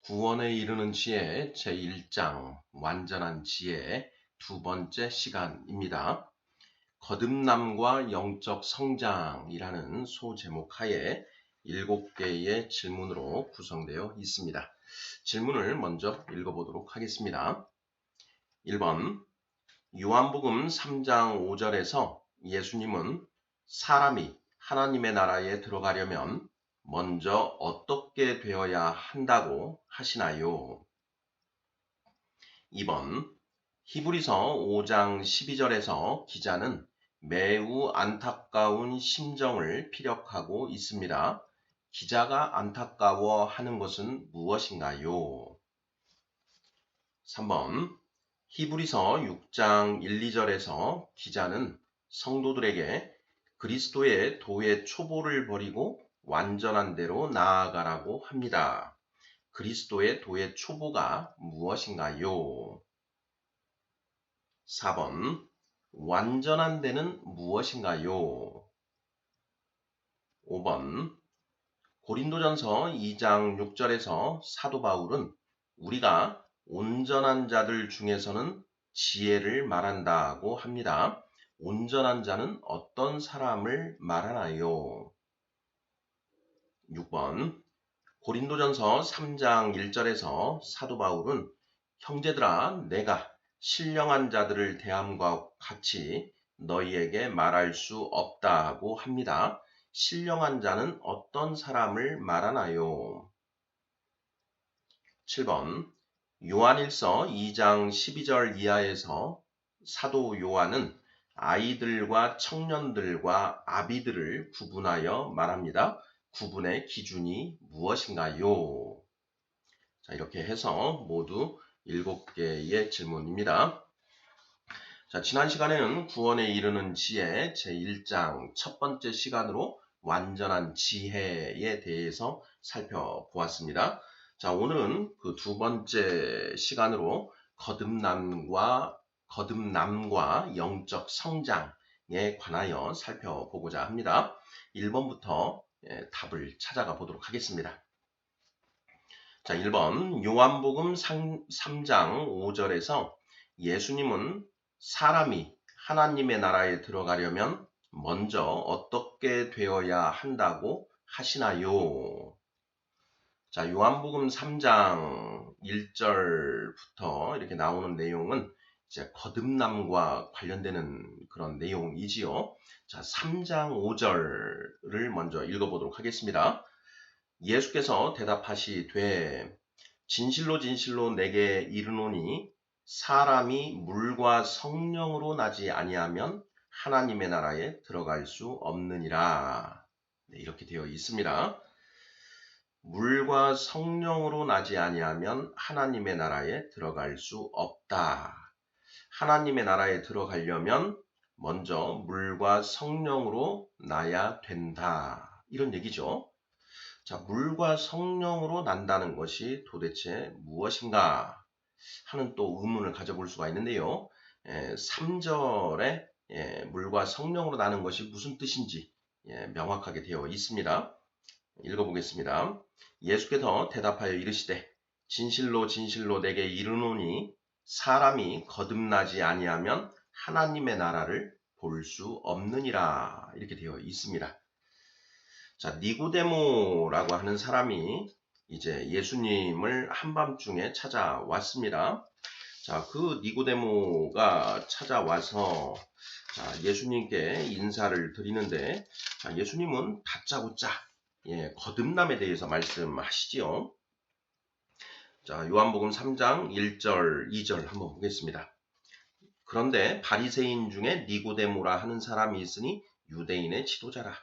구원에 이르는 지혜 제1장 완전한 지혜 두 번째 시간입니다. 거듭남과 영적 성장이라는 소제목 하에 7개의 질문으로 구성되어 있습니다. 질문을 먼저 읽어보도록 하겠습니다. 1번 요한복음 3장 5절에서 예수님은 사람이 하나님의 나라에 들어가려면 먼저 어떻게 되어야 한다고 하시나요? 2번 히브리서 5장 12절에서 기자는 매우 안타까운 심정을 피력하고 있습니다. 기자가 안타까워하는 것은 무엇인가요? 3번 히브리서 6장 1, 2절에서 기자는 성도들에게 그리스도의 도의 초보를 버리고 완전한 대로 나아가라고 합니다. 그리스도의 도의 초보가 무엇인가요? 4번 완전한 데는 무엇인가요? 5번 고린도전서 2장 6절에서 사도 바울은 우리가 온전한 자들 중에서는 지혜를 말한다고 합니다. 온전한 자는 어떤 사람을 말하나요? 6번 고린도전서 3장 1절에서 사도 바울은 형제들아 내가 신령한 자들을 대함과 같이 너희에게 말할 수 없다고 합니다. 신령한 자는 어떤 사람을 말하나요? 7번 요한일서 2장 12절 이하에서 사도 요한은 아이들과 청년들과 아비들을 구분하여 말합니다. 구분의 기준이 무엇인가요? 자, 이렇게 해서 모두 7개의 질문입니다. 자, 지난 시간에는 구원에 이르는 지혜 제1장 첫 번째 시간으로 완전한 지혜에 대해서 살펴보았습니다. 자, 오늘은 그 두 번째 시간으로 거듭남과 영적 성장에 관하여 살펴보고자 합니다. 1번부터 답을 찾아가 보도록 하겠습니다. 자, 1번 요한복음 3장 5절에서 예수님은 사람이 하나님의 나라에 들어가려면 먼저 어떻게 되어야 한다고 하시나요? 자, 요한복음 3장 1절부터 이렇게 나오는 내용은 이제 거듭남과 관련되는 그런 내용이지요. 자, 3장 5절을 먼저 읽어보도록 하겠습니다. 예수께서 대답하시되 진실로 진실로 내게 이르노니 사람이 물과 성령으로 나지 아니하면 하나님의 나라에 들어갈 수 없느니라. 네, 이렇게 되어 있습니다. 물과 성령으로 나지 아니하면 하나님의 나라에 들어갈 수 없다. 하나님의 나라에 들어가려면 먼저 물과 성령으로 나야 된다. 이런 얘기죠. 자, 물과 성령으로 난다는 것이 도대체 무엇인가 하는 또 의문을 가져볼 수가 있는데요. 3절에 물과 성령으로 나는 것이 무슨 뜻인지 명확하게 되어 있습니다. 읽어보겠습니다. 예수께서 대답하여 이르시되 진실로 진실로 내게 이르노니 사람이 거듭나지 아니하면 하나님의 나라를 볼 수 없느니라. 이렇게 되어 있습니다. 자, 니고데모라고 하는 사람이 이제 예수님을 한밤중에 찾아왔습니다. 자, 그 니고데모가 찾아와서 예수님께 인사를 드리는데, 자, 예수님은 다짜고짜 거듭남에 대해서 말씀하시지요. 자, 요한복음 3장 1절, 2절 한번 보겠습니다. 그런데 바리새인 중에 니고데모라 하는 사람이 있으니 유대인의 지도자라.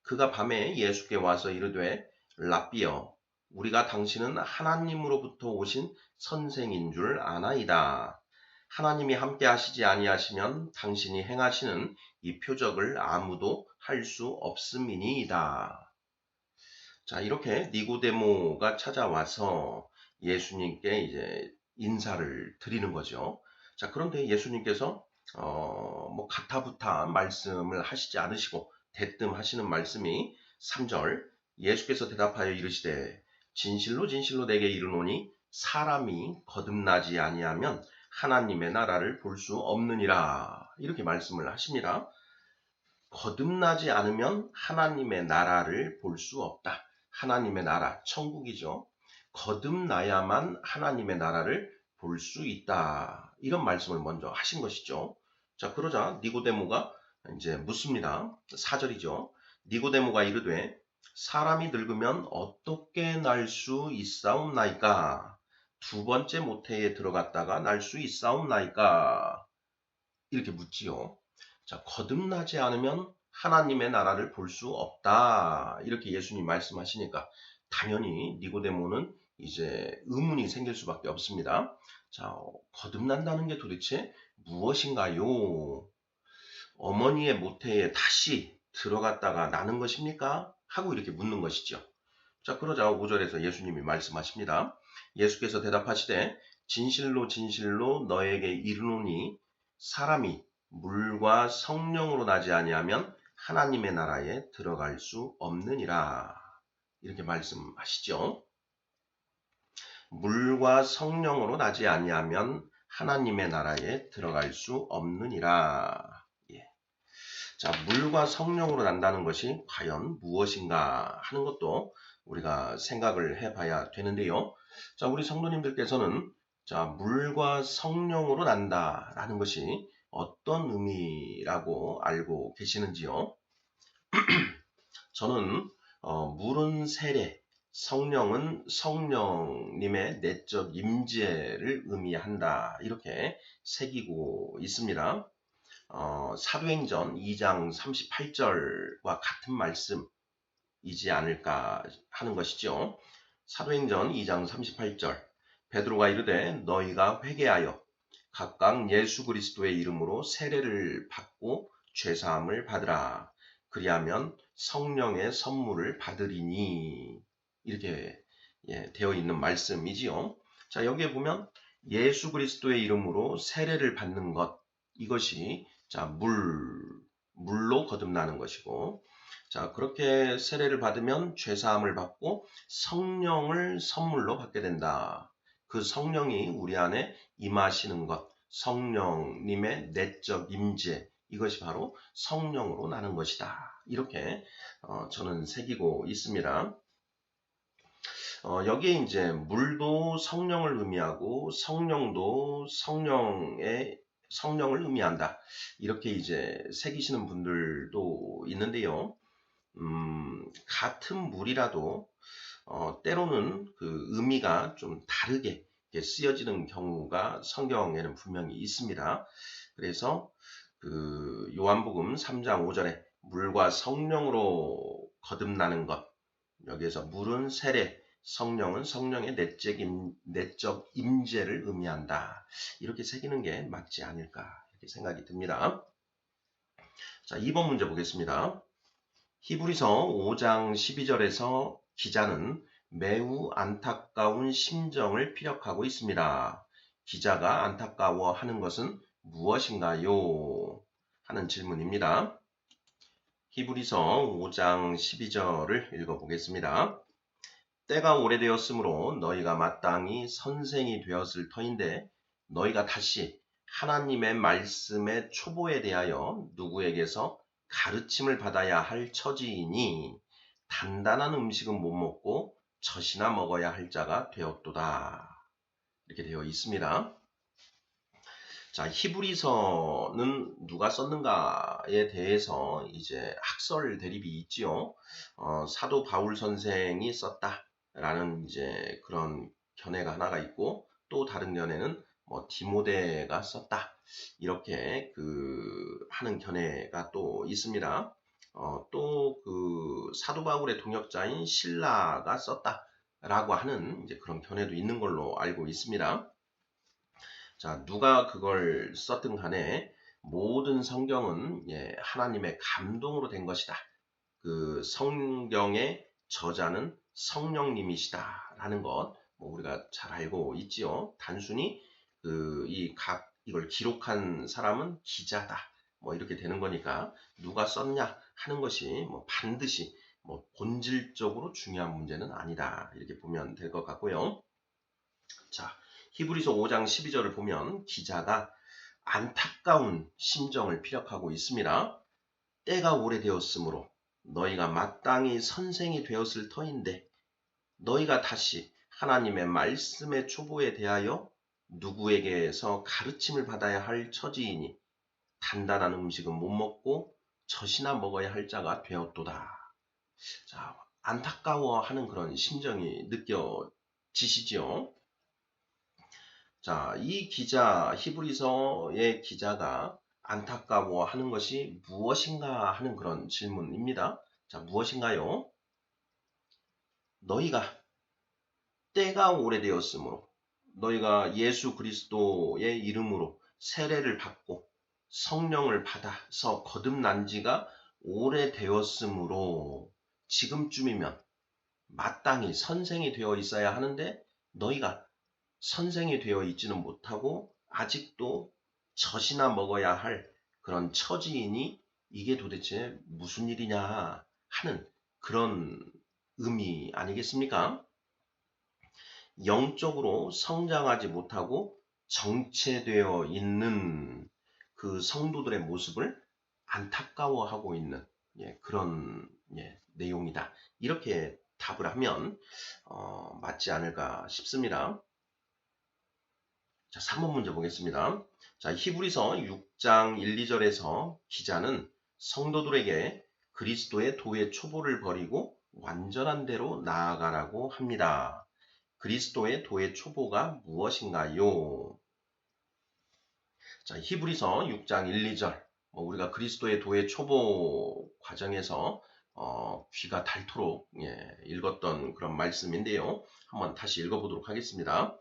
그가 밤에 예수께 와서 이르되 랍비여 우리가 당신은 하나님으로부터 오신 선생인 줄 아나이다. 하나님이 함께 하시지 아니하시면 당신이 행하시는 이 표적을 아무도 할 수 없음이니이다. 자, 이렇게 니고데모가 찾아와서 예수님께 이제 인사를 드리는 거죠. 자, 그런데 예수님께서 가타부타 말씀을 하시지 않으시고 대뜸 하시는 말씀이 3절 예수께서 대답하여 이르시되 진실로 진실로 내게 이르노니 사람이 거듭나지 아니하면 하나님의 나라를 볼 수 없느니라. 이렇게 말씀을 하십니다. 거듭나지 않으면 하나님의 나라를 볼 수 없다. 하나님의 나라, 천국이죠. 거듭나야만 하나님의 나라를 볼 수 있다. 이런 말씀을 먼저 하신 것이죠. 자, 그러자 니고데모가 이제 묻습니다. 4절이죠. 니고데모가 이르되 사람이 늙으면 어떻게 날 수 있사옵나이까? 두 번째 모태에 들어갔다가 날 수 있사옵나이까? 이렇게 묻지요. 자, 거듭나지 않으면 하나님의 나라를 볼 수 없다. 이렇게 예수님 말씀하시니까 당연히 니고데모는 이제 의문이 생길 수밖에 없습니다. 자, 거듭난다는 게 도대체 무엇인가요? 어머니의 모태에 다시 들어갔다가 나는 것입니까? 하고 이렇게 묻는 것이죠. 자, 그러자 5절에서 예수님이 말씀하십니다. 예수께서 대답하시되 진실로 진실로 너에게 이르노니 사람이 물과 성령으로 나지 아니하면 하나님의 나라에 들어갈 수 없느니라. 이렇게 말씀하시죠. 물과 성령으로 나지 아니하면 하나님의 나라에 들어갈 수 없느니라. 예. 자, 물과 성령으로 난다는 것이 과연 무엇인가 하는 것도 우리가 생각을 해봐야 되는데요. 자, 우리 성도님들께서는 자, 물과 성령으로 난다라는 것이 어떤 의미라고 알고 계시는지요? 저는 물은 세례, 성령은 성령님의 내적 임재를 의미한다. 이렇게 새기고 있습니다. 사도행전 2장 38절과 같은 말씀이지 않을까 하는 것이죠. 사도행전 2장 38절 베드로가 이르되 너희가 회개하여 각각 예수 그리스도의 이름으로 세례를 받고 죄사함을 받으라. 그리하면 성령의 선물을 받으리니 이렇게 되어 있는 말씀이지요. 자, 여기에 보면 예수 그리스도의 이름으로 세례를 받는 것 이것이 자, 물로 거듭나는 것이고 자, 그렇게 세례를 받으면 죄사함을 받고 성령을 선물로 받게 된다. 그 성령이 우리 안에 임하시는 것, 성령님의 내적 임재, 이것이 바로 성령으로 나는 것이다. 이렇게 저는 새기고 있습니다. 여기에 이제 물도 성령을 의미하고 성령도 성령을 의미한다. 이렇게 이제 새기시는 분들도 있는데요. 같은 물이라도 때로는 그 의미가 좀 다르게 쓰여지는 경우가 성경에는 분명히 있습니다. 그래서 그 요한복음 3장 5절에 물과 성령으로 거듭나는 것, 여기에서 물은 세례, 성령은 성령의 내적 임재를 의미한다. 이렇게 새기는 게 맞지 않을까 이렇게 생각이 듭니다. 자, 2번 문제 보겠습니다. 히브리서 5장 12절에서 기자는 매우 안타까운 심정을 피력하고 있습니다. 기자가 안타까워하는 것은 무엇인가요? 하는 질문입니다. 히브리서 5장 12절을 읽어보겠습니다. 때가 오래되었으므로 너희가 마땅히 선생이 되었을 터인데 너희가 다시 하나님의 말씀의 초보에 대하여 누구에게서 가르침을 받아야 할 처지이니 단단한 음식은 못 먹고 젖이나 먹어야 할 자가 되었도다. 이렇게 되어 있습니다. 자, 히브리서는 누가 썼는가에 대해서 이제 학설 대립이 있지요. 사도 바울 선생이 썼다라는 이제 그런 견해가 하나가 있고 또 다른 견해는 뭐 디모데가 썼다 이렇게 하는 견해가 또 있습니다. 또 그 사도 바울의 동역자인 실라가 썼다라고 하는 이제 그런 견해도 있는 걸로 알고 있습니다. 자, 누가 그걸 썼든 간에 모든 성경은 하나님의 감동으로 된 것이다. 그 성경의 저자는 성령님이시다 라는 것 우리가 잘 알고 있지요. 단순히 이걸 기록한 사람은 기자다. 이렇게 되는 거니까 누가 썼냐 하는 것이 반드시 뭐 본질적으로 중요한 문제는 아니다. 이렇게 보면 될 것 같고요. 자, 히브리서 5장 12절을 보면 기자가 안타까운 심정을 피력하고 있습니다. 때가 오래되었으므로 너희가 마땅히 선생이 되었을 터인데 너희가 다시 하나님의 말씀의 초보에 대하여 누구에게서 가르침을 받아야 할 처지이니 단단한 음식은 못 먹고 젖이나 먹어야 할 자가 되었도다. 자, 안타까워하는 그런 심정이 느껴지시죠? 자, 이 기자, 히브리서의 기자가 안타까워하는 것이 무엇인가 하는 그런 질문입니다. 자, 무엇인가요? 너희가 때가 오래되었으므로 너희가 예수 그리스도의 이름으로 세례를 받고 성령을 받아서 거듭난 지가 오래되었으므로 지금쯤이면 마땅히 선생이 되어 있어야 하는데 너희가 선생이 되어 있지는 못하고 아직도 젖이나 먹어야 할 그런 처지이니 이게 도대체 무슨 일이냐 하는 그런 의미 아니겠습니까? 영적으로 성장하지 못하고 정체되어 있는 그 성도들의 모습을 안타까워하고 있는 그런 내용이다. 이렇게 답을 하면 맞지 않을까 싶습니다. 자, 3번 문제 보겠습니다. 자, 히브리서 6장 1, 2절에서 기자는 성도들에게 그리스도의 도의 초보를 버리고 완전한 대로 나아가라고 합니다. 그리스도의 도의 초보가 무엇인가요? 자, 히브리서 6장 1, 2절. 우리가 그리스도의 도의 초보 과정에서 귀가 닳도록 읽었던 그런 말씀인데요. 한번 다시 읽어보도록 하겠습니다.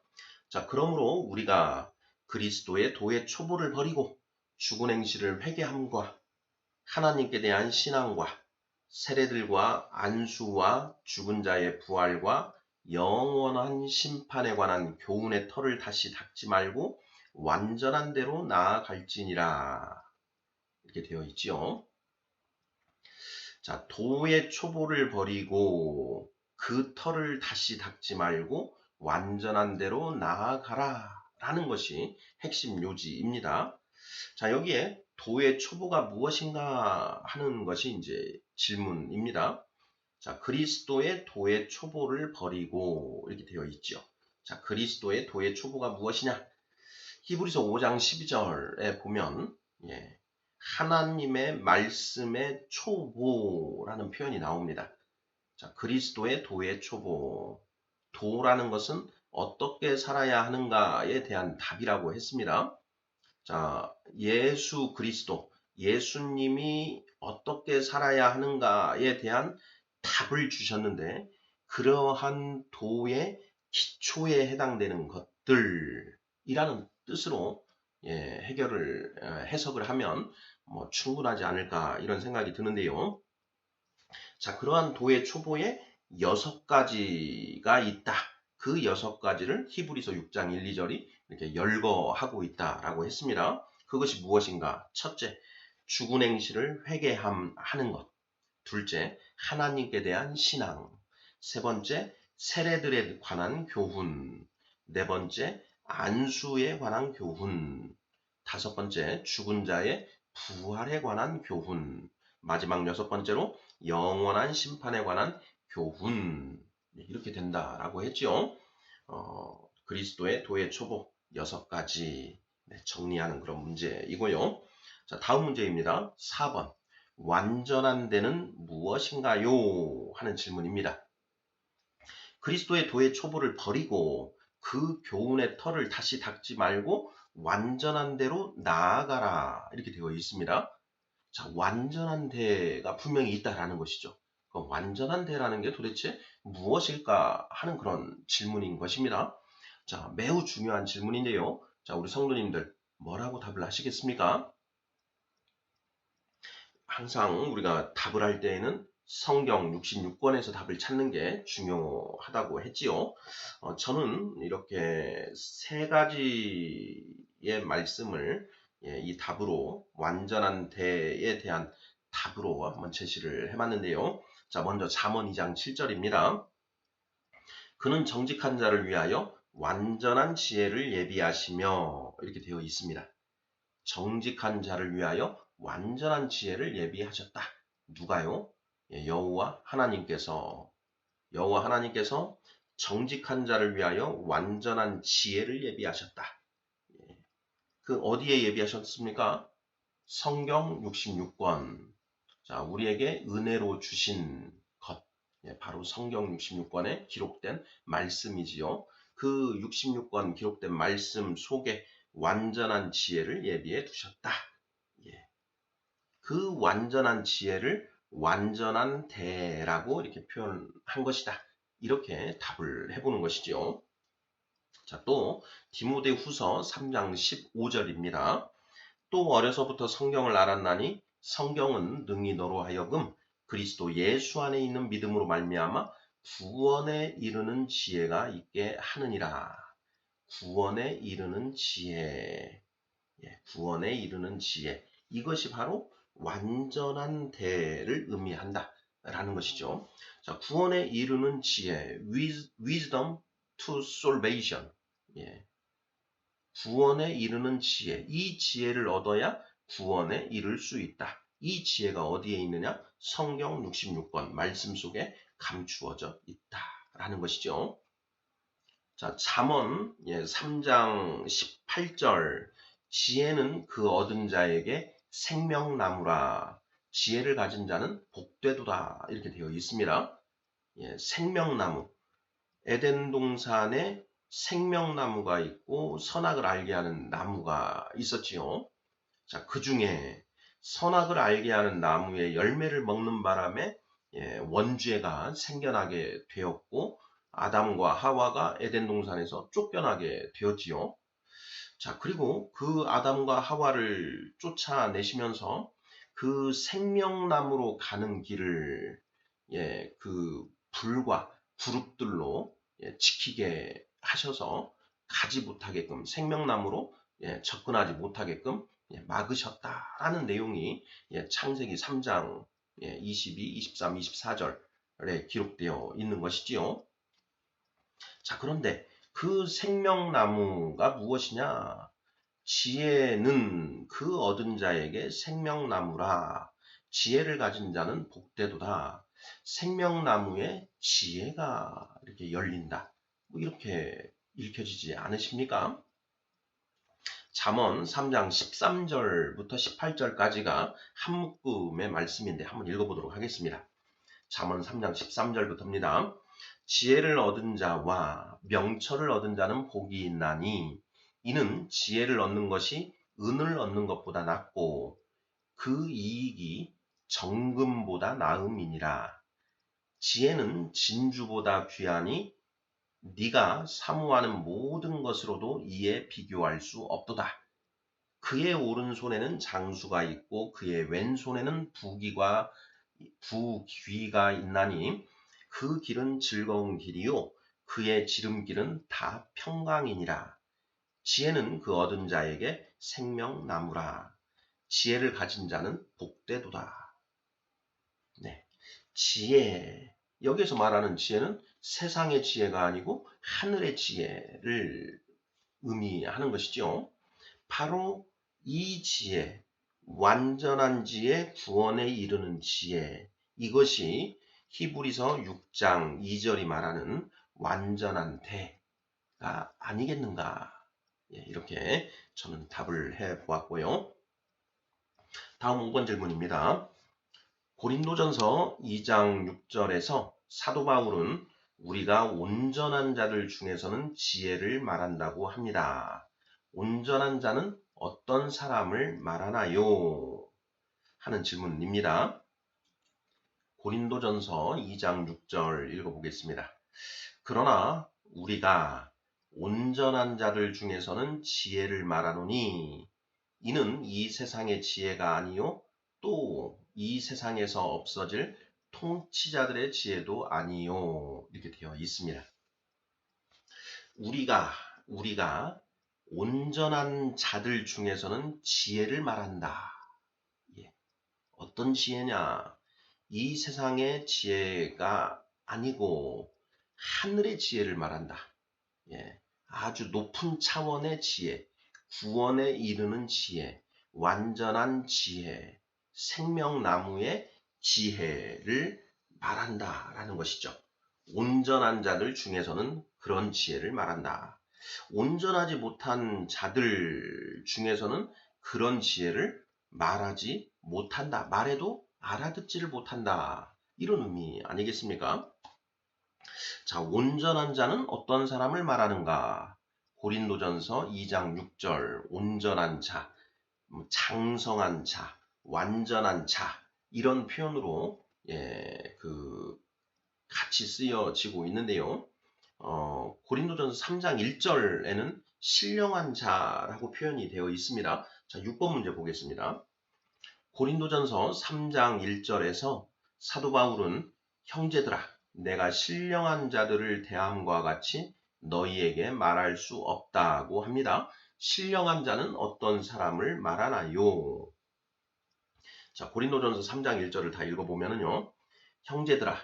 자, 그러므로 우리가 그리스도의 도의 초보를 버리고 죽은 행실을 회개함과 하나님께 대한 신앙과 세례들과 안수와 죽은 자의 부활과 영원한 심판에 관한 교훈의 털을 다시 닦지 말고 완전한 대로 나아갈지니라. 이렇게 되어 있지요. 자, 도의 초보를 버리고 그 털을 다시 닦지 말고 완전한 대로 나아가라 라는 것이 핵심 요지입니다. 자, 여기에 도의 초보가 무엇인가 하는 것이 이제 질문입니다. 자, 그리스도의 도의 초보를 버리고 이렇게 되어 있죠. 자, 그리스도의 도의 초보가 무엇이냐? 히브리서 5장 12절에 보면 하나님의 말씀의 초보라는 표현이 나옵니다. 자, 그리스도의 도의 초보. 도라는 것은 어떻게 살아야 하는가에 대한 답이라고 했습니다. 자, 예수 그리스도, 예수님이 어떻게 살아야 하는가에 대한 답을 주셨는데 그러한 도의 기초에 해당되는 것들이라는 뜻으로 해석을 하면 충분하지 않을까 이런 생각이 드는데요. 자, 그러한 도의 초보에 6가지가 있다. 그 6가지를 히브리서 6장 1, 2절이 이렇게 열거하고 있다라고 했습니다. 그것이 무엇인가? 첫째, 죽은 행실을 회개하는 것. 둘째, 하나님께 대한 신앙. 세 번째, 세례들에 관한 교훈. 네 번째, 안수에 관한 교훈. 다섯 번째, 죽은 자의 부활에 관한 교훈. 마지막 6번째로 영원한 심판에 관한 교훈. 이렇게 된다라고 했죠. 그리스도의 도의 초보 6가지 정리하는 그런 문제이고요. 자, 다음 문제입니다. 4번. 완전한 데는 무엇인가요? 하는 질문입니다. 그리스도의 도의 초보를 버리고 그 교훈의 털을 다시 닦지 말고 완전한 대로 나아가라. 이렇게 되어 있습니다. 자, 완전한 대가 분명히 있다라는 것이죠. 그럼 완전한 대라는 게 도대체 무엇일까 하는 그런 질문인 것입니다. 자, 매우 중요한 질문인데요. 자, 우리 성도님들 뭐라고 답을 하시겠습니까? 항상 우리가 답을 할 때에는 성경 66권에서 답을 찾는 게 중요하다고 했지요. 저는 이렇게 3가지의 말씀을 이 답으로 완전한 대에 대한 답으로 한번 제시를 해봤는데요. 자, 먼저 잠언 2장 7절입니다. 그는 정직한 자를 위하여 완전한 지혜를 예비하시며 이렇게 되어 있습니다. 정직한 자를 위하여 완전한 지혜를 예비하셨다. 누가요? 여호와 하나님께서 정직한 자를 위하여 완전한 지혜를 예비하셨다. 그 어디에 예비하셨습니까? 성경 66권. 자, 우리에게 은혜로 주신 것. 바로 성경 66권에 기록된 말씀이지요. 그 66권 기록된 말씀 속에 완전한 지혜를 예비해 두셨다. 그 완전한 지혜를 완전한 대라고 이렇게 표현한 것이다. 이렇게 답을 해보는 것이죠. 자, 또 디모데후서 3장 15절입니다. 또 어려서부터 성경을 알았나니 성경은 능히 너로 하여금 그리스도 예수 안에 있는 믿음으로 말미암아 구원에 이르는 지혜가 있게 하느니라. 구원에 이르는 지혜. 구원에 이르는 지혜. 이것이 바로 완전한 대를 의미한다라는 것이죠. 자, 구원에 이르는 지혜, wisdom to salvation. 구원에 이르는 지혜, 이 지혜를 얻어야 구원에 이를 수 있다. 이 지혜가 어디에 있느냐? 성경 66권 말씀 속에 감추어져 있다라는 것이죠. 자, 잠언 3장 18절. 지혜는 그 얻은 자에게 생명나무라. 지혜를 가진 자는 복되도다. 이렇게 되어 있습니다. 생명나무. 에덴 동산에 생명나무가 있고 선악을 알게 하는 나무가 있었지요. 자, 그 중에 선악을 알게 하는 나무의 열매를 먹는 바람에 원죄가 생겨나게 되었고 아담과 하와가 에덴 동산에서 쫓겨나게 되었지요. 자, 그리고 그 아담과 하와를 쫓아내시면서 그 생명나무로 가는 길을 그 불과 그룹들로 지키게 하셔서 가지 못하게끔 생명나무로 접근하지 못하게끔 막으셨다라는 내용이 창세기 3장 22, 23, 24절에 기록되어 있는 것이지요. 자, 그런데 그 생명나무가 무엇이냐? 지혜는 그 얻은 자에게 생명나무라. 지혜를 가진 자는 복되도다. 생명나무에 지혜가 이렇게 열린다. 이렇게 읽혀지지 않으십니까? 잠언 3장 13절부터 18절까지가 한 묶음의 말씀인데 한번 읽어보도록 하겠습니다. 잠언 3장 13절부터입니다. 지혜를 얻은 자와 명철을 얻은 자는 복이 있나니 이는 지혜를 얻는 것이 은을 얻는 것보다 낫고 그 이익이 정금보다 나음이니라. 지혜는 진주보다 귀하니 네가 사모하는 모든 것으로도 이에 비교할 수 없도다. 그의 오른손에는 장수가 있고 그의 왼손에는 부귀가 있나니 그 길은 즐거운 길이요 그의 지름길은 다 평강이니라. 지혜는 그 얻은 자에게 생명나무라. 지혜를 가진 자는 복되도다. 지혜. 여기서 말하는 지혜는 세상의 지혜가 아니고 하늘의 지혜를 의미하는 것이죠. 바로 이 지혜, 완전한 지혜, 구원에 이르는 지혜. 이것이 히브리서 6장 2절이 말하는 완전한 대가 아니겠는가. 이렇게 저는 답을 해보았고요. 다음 5번 질문입니다. 고린도전서 2장 6절에서 사도 바울은 우리가 온전한 자들 중에서는 지혜를 말한다고 합니다. 온전한 자는 어떤 사람을 말하나요? 하는 질문입니다. 고린도전서 2장 6절 읽어보겠습니다. 그러나 우리가 온전한 자들 중에서는 지혜를 말하노니 이는 이 세상의 지혜가 아니요 또 이 세상에서 없어질 통치자들의 지혜도 아니요 이렇게 되어 있습니다. 우리가 온전한 자들 중에서는 지혜를 말한다. 어떤 지혜냐? 이 세상의 지혜가 아니고 하늘의 지혜를 말한다. 예, 아주 높은 차원의 지혜, 구원에 이르는 지혜, 완전한 지혜, 생명나무의 지혜를 말한다라는 것이죠. 온전한 자들 중에서는 그런 지혜를 말한다. 온전하지 못한 자들 중에서는 그런 지혜를 말하지 못한다. 말해도 알아듣지를 못한다. 이런 의미 아니겠습니까? 자, 온전한 자는 어떤 사람을 말하는가? 고린도전서 2장 6절, 온전한 자, 장성한 자, 완전한 자, 이런 표현으로 같이 쓰여지고 있는데요. 고린도전서 3장 1절에는 신령한 자라고 표현이 되어 있습니다. 자, 6번 문제 보겠습니다. 고린도전서 3장 1절에서 사도 바울은 형제들아, 내가 신령한 자들을 대함과 같이 너희에게 말할 수 없다고 합니다. 신령한 자는 어떤 사람을 말하나요? 자, 고린도전서 3장 1절을 다 읽어보면요. 형제들아,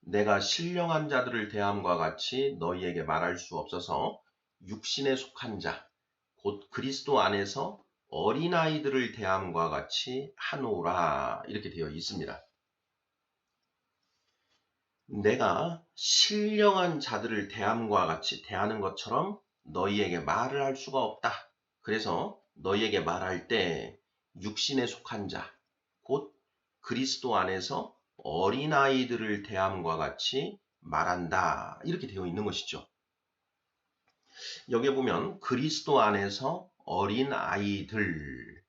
내가 신령한 자들을 대함과 같이 너희에게 말할 수 없어서 육신에 속한 자, 곧 그리스도 안에서 어린아이들을 대함과 같이 하노라. 이렇게 되어 있습니다. 내가 신령한 자들을 대함과 같이 대하는 것처럼 너희에게 말을 할 수가 없다. 그래서 너희에게 말할 때 육신에 속한 자, 곧 그리스도 안에서 어린아이들을 대함과 같이 말한다. 이렇게 되어 있는 것이죠. 여기 보면 그리스도 안에서 어린아이들,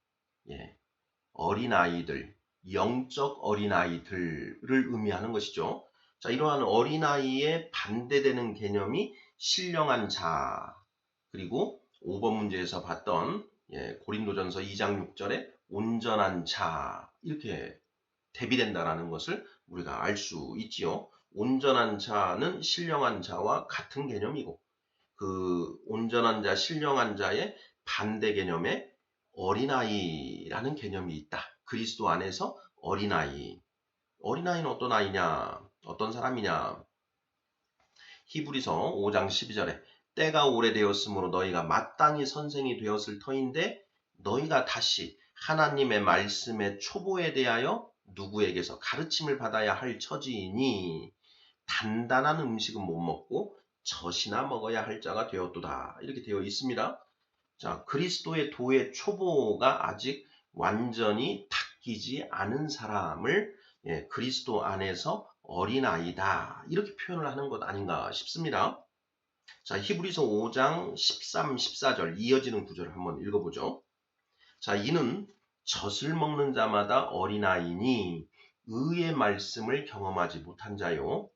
어린아이들, 영적 어린아이들을 의미하는 것이죠. 자, 이러한 어린아이에 반대되는 개념이 신령한 자, 그리고 5번 문제에서 봤던 고린도전서 2장 6절에 온전한 자, 이렇게 대비된다라는 것을 우리가 알 수 있지요. 온전한 자는 신령한 자와 같은 개념이고, 그 온전한 자, 신령한 자의 반대 개념에 어린아이라는 개념이 있다. 그리스도 안에서 어린아이. 어린아이는 어떤 아이냐? 어떤 사람이냐? 히브리서 5장 12절에 때가 오래되었으므로 너희가 마땅히 선생이 되었을 터인데 너희가 다시 하나님의 말씀의 초보에 대하여 누구에게서 가르침을 받아야 할 처지이니 단단한 음식은 못 먹고 젖이나 먹어야 할 자가 되었도다. 이렇게 되어 있습니다. 자, 그리스도의 도의 초보가 아직 완전히 닦이지 않은 사람을 그리스도 안에서 어린아이다. 이렇게 표현을 하는 것 아닌가 싶습니다. 자, 히브리서 5장 13, 14절 이어지는 구절을 한번 읽어보죠. 자, 이는 젖을 먹는 자마다 어린아이니 의의 말씀을 경험하지 못한 자요.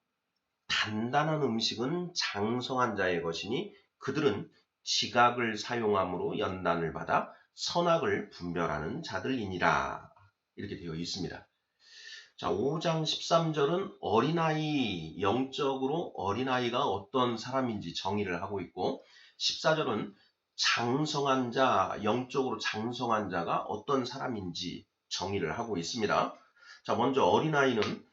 단단한 음식은 장성한 자의 것이니 그들은 지각을 사용함으로 연단을 받아 선악을 분별하는 자들이니라. 이렇게 되어 있습니다. 자, 5장 13절은 어린아이, 영적으로 어린아이가 어떤 사람인지 정의를 하고 있고 14절은 장성한 자, 영적으로 장성한 자가 어떤 사람인지 정의를 하고 있습니다. 자, 먼저 어린아이는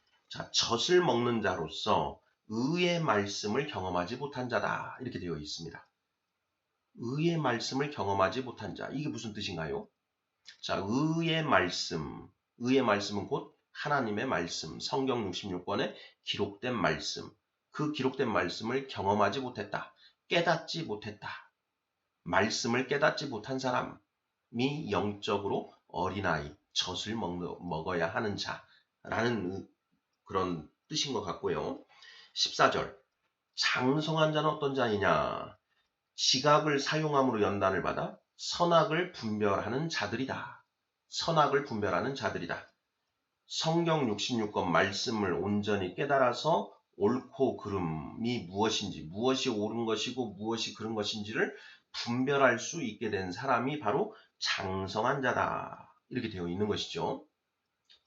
젖을 먹는 자로서 의의 말씀을 경험하지 못한 자다. 이렇게 되어 있습니다. 의의 말씀을 경험하지 못한 자. 이게 무슨 뜻인가요? 자, 의의 말씀은 곧 하나님의 말씀, 성경 66권에 기록된 말씀, 그 기록된 말씀을 경험하지 못했다. 깨닫지 못했다. 말씀을 깨닫지 못한 사람이 영적으로 어린아이, 젖을 먹어야 하는 자라는 그런 뜻인 것 같고요. 14절, 장성한 자는 어떤 자이냐? 지각을 사용함으로 연단을 받아 선악을 분별하는 자들이다. 선악을 분별하는 자들이다. 성경 66권 말씀을 온전히 깨달아서 옳고 그름이 무엇인지, 무엇이 옳은 것이고 무엇이 그른 것인지를 분별할 수 있게 된 사람이 바로 장성한 자다. 이렇게 되어 있는 것이죠.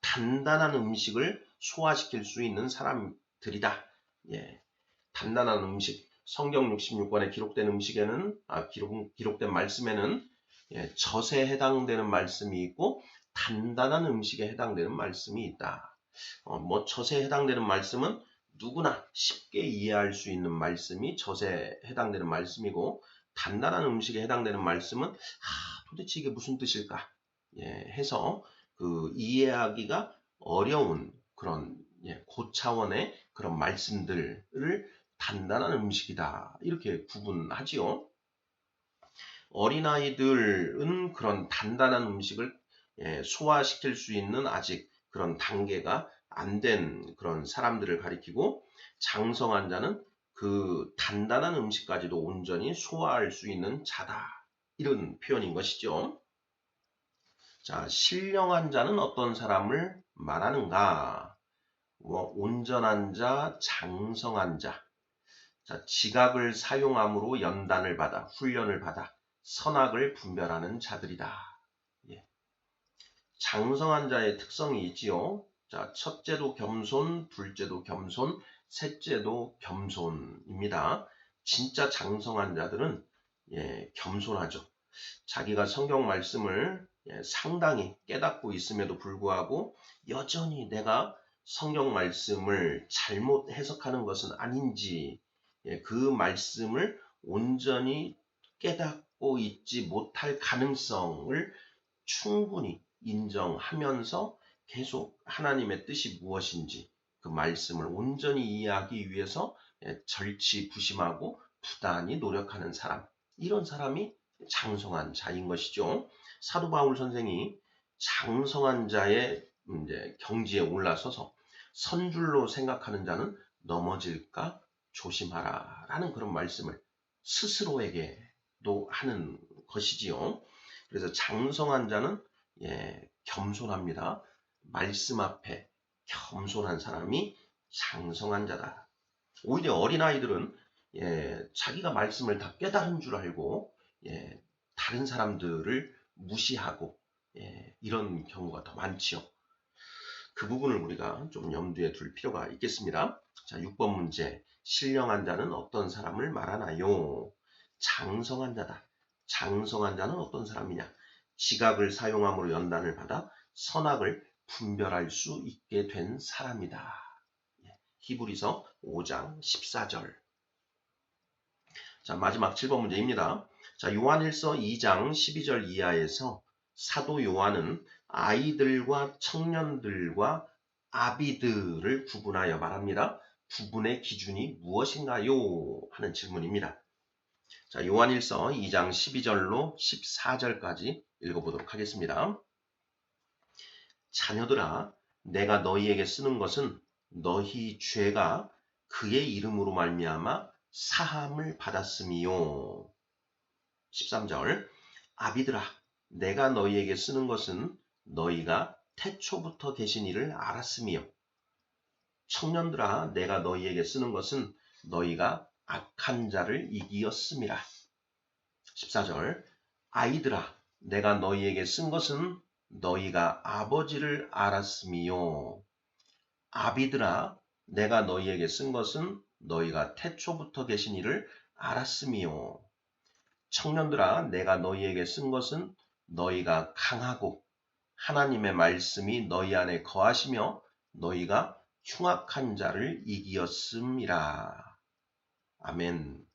단단한 음식을 소화시킬 수 있는 사람들이다. 단단한 음식, 성경 66권에 기록된 음식에는, 기록된 말씀에는 젖에 해당되는 말씀이 있고 단단한 음식에 해당되는 말씀이 있다. 뭐 젖에 해당되는 말씀은 누구나 쉽게 이해할 수 있는 말씀이 젖에 해당되는 말씀이고, 단단한 음식에 해당되는 말씀은 도대체 이게 무슨 뜻일까? 해서 그 이해하기가 어려운 그런 고차원의 그런 말씀들을 단단한 음식이다, 이렇게 구분하지요. 어린아이들은 그런 단단한 음식을 소화시킬 수 있는 아직 그런 단계가 안 된 그런 사람들을 가리키고, 장성한 자는 그 단단한 음식까지도 온전히 소화할 수 있는 자다, 이런 표현인 것이죠. 자, 신령한 자는 어떤 사람을 말하는가? 온전한 자, 장성한 자. 자, 지각을 사용함으로 연단을 받아, 훈련을 받아 선악을 분별하는 자들이다. 장성한 자의 특성이 있지요. 자, 첫째도 겸손, 둘째도 겸손, 셋째도 겸손입니다. 진짜 장성한 자들은 겸손하죠. 자기가 성경 말씀을 상당히 깨닫고 있음에도 불구하고 여전히 내가 성경 말씀을 잘못 해석하는 것은 아닌지, 그 말씀을 온전히 깨닫고 있지 못할 가능성을 충분히 인정하면서 계속 하나님의 뜻이 무엇인지 그 말씀을 온전히 이해하기 위해서 절치부심하고 부단히 노력하는 사람, 이런 사람이 장성한 자인 것이죠. 사도 바울 선생이 장성한 자의 경지에 올라서서 선줄로 생각하는 자는 넘어질까 조심하라 라는 그런 말씀을 스스로에게도 하는 것이지요. 그래서 장성한 자는 겸손합니다. 말씀 앞에 겸손한 사람이 장성한 자다. 오히려 어린아이들은 자기가 말씀을 다 깨달은 줄 알고 다른 사람들을 무시하고 이런 경우가 더 많지요. 그 부분을 우리가 좀 염두에 둘 필요가 있겠습니다. 자, 6번 문제. 신령한 자는 어떤 사람을 말하나요? 장성한 자다. 장성한 자는 어떤 사람이냐? 지각을 사용함으로 연단을 받아 선악을 분별할 수 있게 된 사람이다. 히브리서 5장 14절. 자, 마지막 7번 문제입니다. 자, 요한일서 2장 12절 이하에서 사도 요한은 아이들과 청년들과 아비들을 구분하여 말합니다. 구분의 기준이 무엇인가요? 하는 질문입니다. 자, 요한일서 2장 12절로 14절까지 읽어보도록 하겠습니다. 자녀들아, 내가 너희에게 쓰는 것은 너희 죄가 그의 이름으로 말미암아 사함을 받았음이요. 13절. 아비들아, 내가 너희에게 쓰는 것은 너희가 태초부터 계신 이를 알았음이요. 청년들아, 내가 너희에게 쓰는 것은 너희가 악한 자를 이기었음이라. 14절. 아이들아, 내가 너희에게 쓴 것은 너희가 아버지를 알았음이요. 아비들아, 내가 너희에게 쓴 것은 너희가 태초부터 계신 이를 알았음이요. 청년들아, 내가 너희에게 쓴 것은 너희가 강하고 하나님의 말씀이 너희 안에 거하시며 너희가 흉악한 자를 이기었음이라. 아멘.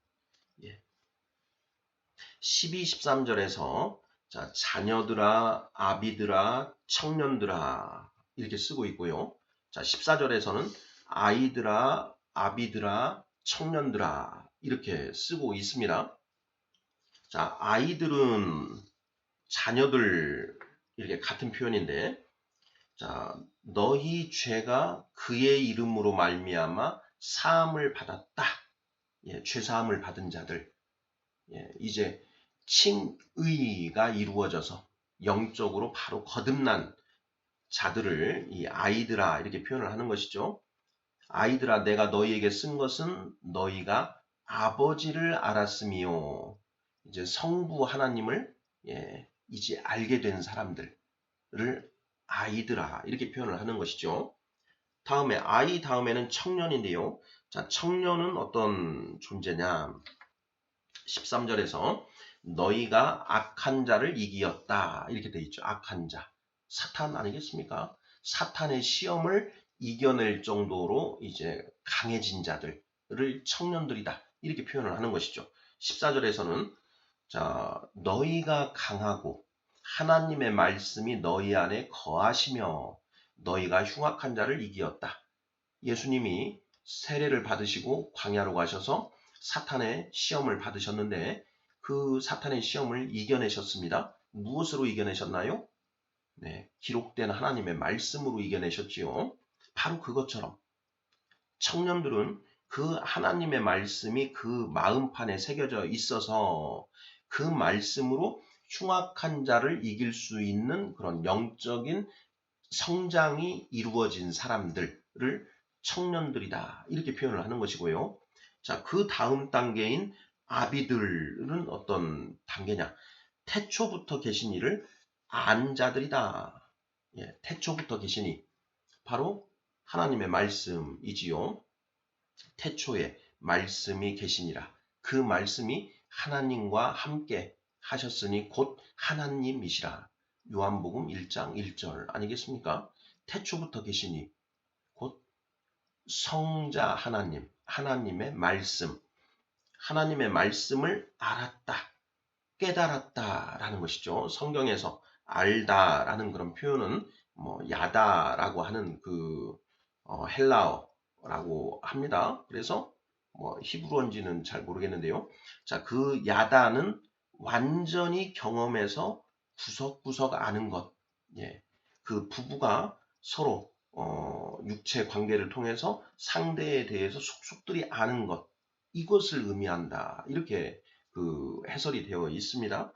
12, 13절에서 자, 자녀들아, 아비들아, 청년들아 이렇게 쓰고 있고요. 자, 14절에서는 아이들아, 아비들아, 청년들아 이렇게 쓰고 있습니다. 자, 아이들은 자녀들 이렇게 같은 표현인데, 자, 너희 죄가 그의 이름으로 말미암아 사함을 받았다. 죄 사함을 받은 자들. 이제 칭의가 이루어져서 영적으로 바로 거듭난 자들을 이 아이들아 이렇게 표현을 하는 것이죠. 아이들아, 내가 너희에게 쓴 것은 너희가 아버지를 알았음이요. 이제 성부 하나님을 이제 알게 된 사람들을 아이들아 이렇게 표현을 하는 것이죠. 다음에 아이 다음에는 청년인데요. 자, 청년은 어떤 존재냐? 13절에서 너희가 악한 자를 이기었다 이렇게 돼 있죠. 악한 자. 사탄 아니겠습니까? 사탄의 시험을 이겨낼 정도로 이제 강해진 자들을 청년들이다. 이렇게 표현을 하는 것이죠. 14절에서는 자, 너희가 강하고 하나님의 말씀이 너희 안에 거하시며 너희가 흉악한 자를 이기었다. 예수님이 세례를 받으시고 광야로 가셔서 사탄의 시험을 받으셨는데 그 사탄의 시험을 이겨내셨습니다. 무엇으로 이겨내셨나요? 네, 기록된 하나님의 말씀으로 이겨내셨지요. 바로 그것처럼 청년들은 그 하나님의 말씀이 그 마음판에 새겨져 있어서 그 말씀으로 흉악한 자를 이길 수 있는 그런 영적인 성장이 이루어진 사람들을 청년들이다. 이렇게 표현을 하는 것이고요. 자, 그 다음 단계인 아비들은 어떤 단계냐? 태초부터 계신 이를 안 자들이다. 예, 태초부터 계시니 바로 하나님의 말씀이지요. 태초에 말씀이 계시니라. 그 말씀이 하나님과 함께 하셨으니 곧 하나님이시라. 요한복음 1장 1절 아니겠습니까? 태초부터 계시니 곧 성자 하나님, 하나님의 말씀, 하나님의 말씀을 알았다, 깨달았다라는 것이죠. 성경에서 알다라는 그런 표현은 뭐 야다라고 하는 그 헬라어라고 합니다. 그래서 뭐 히브리어인지는 잘 모르겠는데요. 자, 그 야다는 완전히 경험해서 구석구석 아는 것. 예. 그 부부가 서로 육체 관계를 통해서 상대에 대해서 속속들이 아는 것. 이것을 의미한다. 이렇게 그 해설이 되어 있습니다.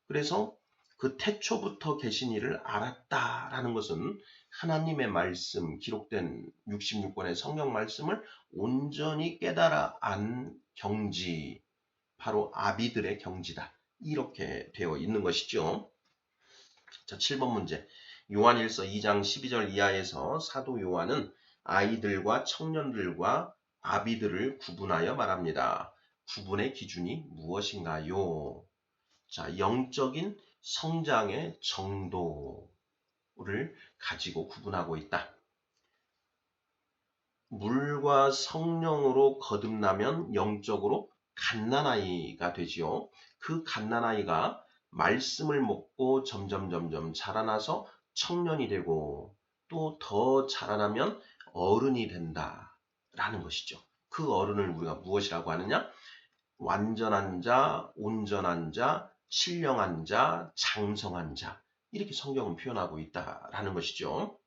그래서 그 태초부터 계신 이를 알았다라는 것은 하나님의 말씀, 기록된 66권의 성경 말씀을 온전히 깨달아 안 경지, 바로 아비들의 경지다. 이렇게 되어 있는 것이죠. 자, 7번 문제. 요한일서 2장 12절 이하에서 사도 요한은 아이들과 청년들과 아비들을 구분하여 말합니다. 구분의 기준이 무엇인가요? 자, 영적인 성장의 정도를 가지고 구분하고 있다. 물과 성령으로 거듭나면 영적으로 갓난아이가 되지요. 그 갓난아이가 말씀을 먹고 점점 자라나서 청년이 되고 또 더 자라나면 어른이 된다라는 것이죠. 그 어른을 우리가 무엇이라고 하느냐? 완전한 자, 온전한 자, 신령한 자, 장성한 자 이렇게 성경은 표현하고 있다라는 것이죠.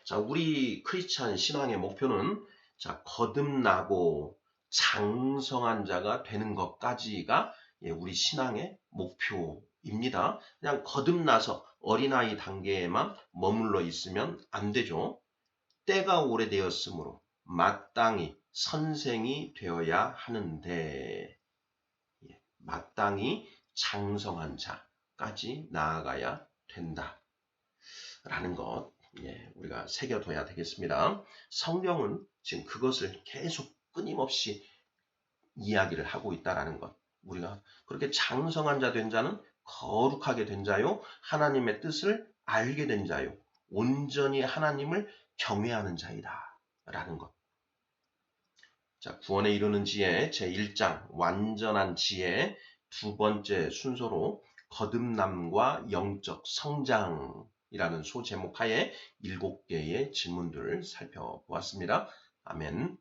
자, 우리 크리스찬 신앙의 목표는 자, 거듭나고 장성한 자가 되는 것까지가 우리 신앙의 목표입니다. 그냥 거듭나서 어린아이 단계에만 머물러 있으면 안 되죠. 때가 오래되었으므로 마땅히 선생이 되어야 하는데 마땅히 장성한 자까지 나아가야 된다라는 것 우리가 새겨둬야 되겠습니다. 성경은 지금 그것을 계속 끊임없이 이야기를 하고 있다라는 것. 우리가 그렇게 장성한 자 된 자는 거룩하게 된 자요, 하나님의 뜻을 알게 된 자요, 온전히 하나님을 경외하는 자이다 라는 것. 자, 구원에 이르는 지혜 제1장 완전한 지혜 두 번째 순서로 거듭남과 영적 성장이라는 소제목 하에 7개의 질문들을 살펴보았습니다. 아멘.